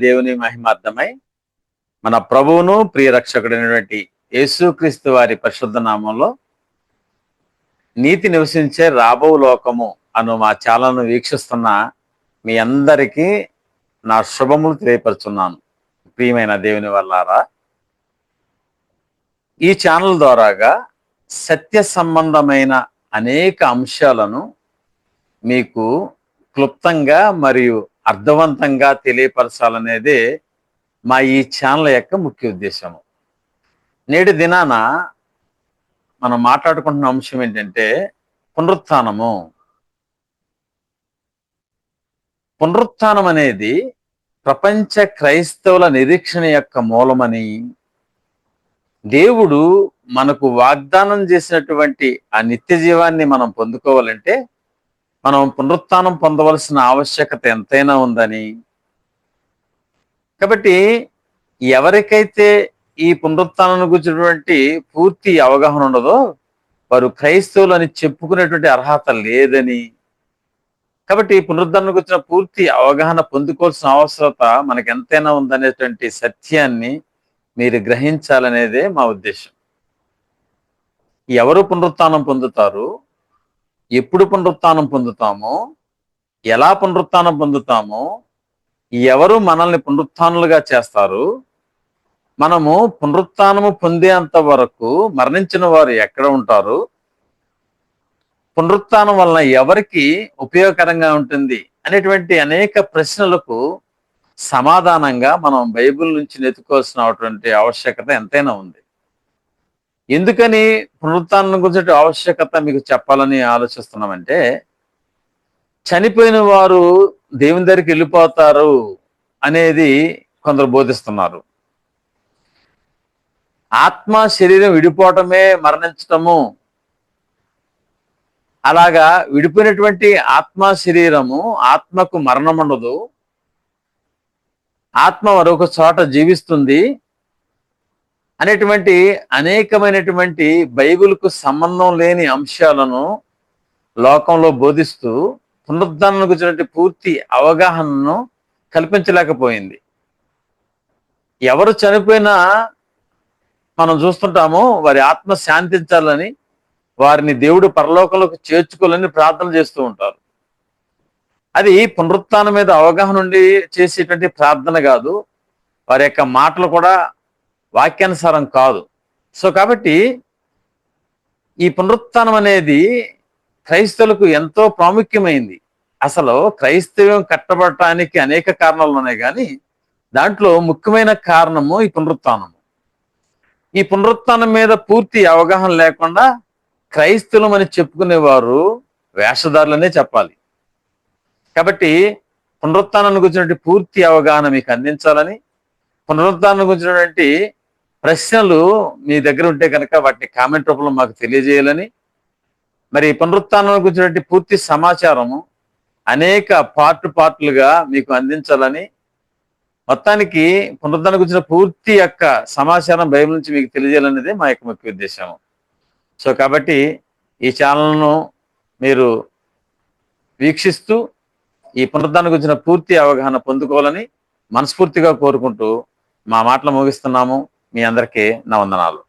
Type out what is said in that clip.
దేవుని మహిమార్థమై మన ప్రభువును ప్రియరక్షకుడైనటువంటి యేసుక్రీస్తు వారి పరిశుద్ధ నామంలో నీతి నివసించే రాబో లోకము అను మా ఛానల్ను వీక్షిస్తున్న మీ అందరికీ నా శుభములు తెలియపరుచున్నాను. ప్రియమైన దేవుని వల్లారా, ఈ ఛానల్ ద్వారాగా సత్య సంబంధమైన అనేక అంశాలను మీకు క్లుప్తంగా మరియు అర్థవంతంగా తెలియపరచాలనేదే మా ఈ ఛానల్ యొక్క ముఖ్య ఉద్దేశము. నేటి దినాన మనం మాట్లాడుకుంటున్న అంశం ఏంటంటే పునరుత్థానము. పునరుత్థానం అనేది ప్రపంచ క్రైస్తవుల నిరీక్షణ యొక్క మూలమని, దేవుడు మనకు వాగ్దానం చేసినటువంటి ఆ నిత్య జీవాన్ని మనం పొందుకోవాలంటే మనం పునరుత్థానం పొందవలసిన ఆవశ్యకత ఎంతైనా ఉందని, కాబట్టి ఎవరికైతే ఈ పునరుత్థానం గురించినటువంటి పూర్తి అవగాహన ఉండదో వారు క్రైస్తవులు అని చెప్పుకునేటువంటి అర్హత లేదని, కాబట్టి పునరుద్ధరణ గురించిన పూర్తి అవగాహన పొందుకోవాల్సిన అవసరత మనకు ఎంతైనా ఉందనేటువంటి సత్యాన్ని మీరు గ్రహించాలనేదే మా ఉద్దేశం. ఎవరు పునరుత్థానం పొందుతారు, ఎప్పుడు పునరుత్థానం పొందుతామో, ఎలా పునరుత్థానం పొందుతామో, ఎవరు మనల్ని పునరుత్థానులుగా చేస్తారు, మనము పునరుత్థానము పొందేంత వరకు మరణించిన వారు ఎక్కడ ఉంటారు, పునరుత్థానం వలన ఎవరికి ఉపయోగకరంగా ఉంటుంది అనేటువంటి అనేక ప్రశ్నలకు సమాధానంగా మనం బైబిల్ నుంచి వెతుక్కోవాల్సినటువంటి ఆవశ్యకత ఎంతైనా ఉంది. ఎందుకని పునరుత్థానం గురించి ఆవశ్యకత మీకు చెప్పాలని ఆలోచిస్తున్నామంటే, చనిపోయిన వారు దేవుని దగ్గరికి వెళ్ళిపోతారు అనేది కొందరు బోధిస్తున్నారు. ఆత్మ శరీరం విడిపోవటమే మరణించటము, అలాగా విడిపోయినటువంటి ఆత్మ శరీరము, ఆత్మకు మరణం ఉండదు, ఆత్మ మరొక చోట జీవిస్తుంది అనేటువంటి అనేకమైనటువంటి బైబిల్కు సంబంధం లేని అంశాలను లోకంలో బోధిస్తూ పునరుద్ధరణ గురించినటువంటి పూర్తి అవగాహనను కల్పించలేకపోయింది. ఎవరు చనిపోయినా మనం చూస్తుంటామో వారి ఆత్మ శాంతించాలని, వారిని దేవుడు పరలోకంలోకి చేర్చుకోవాలని ప్రార్థన చేస్తూ ఉంటారు. అది పునరుత్థానం మీద అవగాహన ఉండి చేసేటువంటి ప్రార్థన కాదు, వారి యొక్క మాటలు కూడా వాక్యానుసారం కాదు. సో కాబట్టి ఈ పునరుత్థానం అనేది క్రైస్తవులకు ఎంతో ప్రాముఖ్యమైంది. అసలు క్రైస్తవ్యం కట్టబడటానికి అనేక కారణాలు ఉన్నాయి, కానీ దాంట్లో ముఖ్యమైన కారణము ఈ పునరుత్థానము. ఈ పునరుత్థానం మీద పూర్తి అవగాహన లేకుండా క్రైస్తవులం అని చెప్పుకునేవారు వేషధారులనే చెప్పాలి. కాబట్టి పునరుత్థానాన్ని గురించినటువంటి పూర్తి అవగాహన మీకు అందించాలని, పునరుత్థానం గురించినటువంటి ప్రశ్నలు మీ దగ్గర ఉంటే కనుక వాటిని కామెంట్ రూపంలో మాకు తెలియజేయాలని, మరి పునరుత్థానం గురించినటువంటి పూర్తి సమాచారము అనేక పార్టులుగా మీకు అందించాలని, మొత్తానికి పునరుద్ధరణ గురించిన పూర్తి యొక్క సమాచారం బైబిల్ నుంచి మీకు తెలియజేయాలనేది మా యొక్క ముఖ్య ఉద్దేశము. సో కాబట్టి ఈ ఛానల్ను మీరు వీక్షిస్తూ ఈ పునరుద్ధరణ గురించిన పూర్తి అవగాహన పొందుకోవాలని మనస్ఫూర్తిగా కోరుకుంటూ మా మాటలు ముగిస్తున్నాము. మీ అందరికీ నా వందనాలు.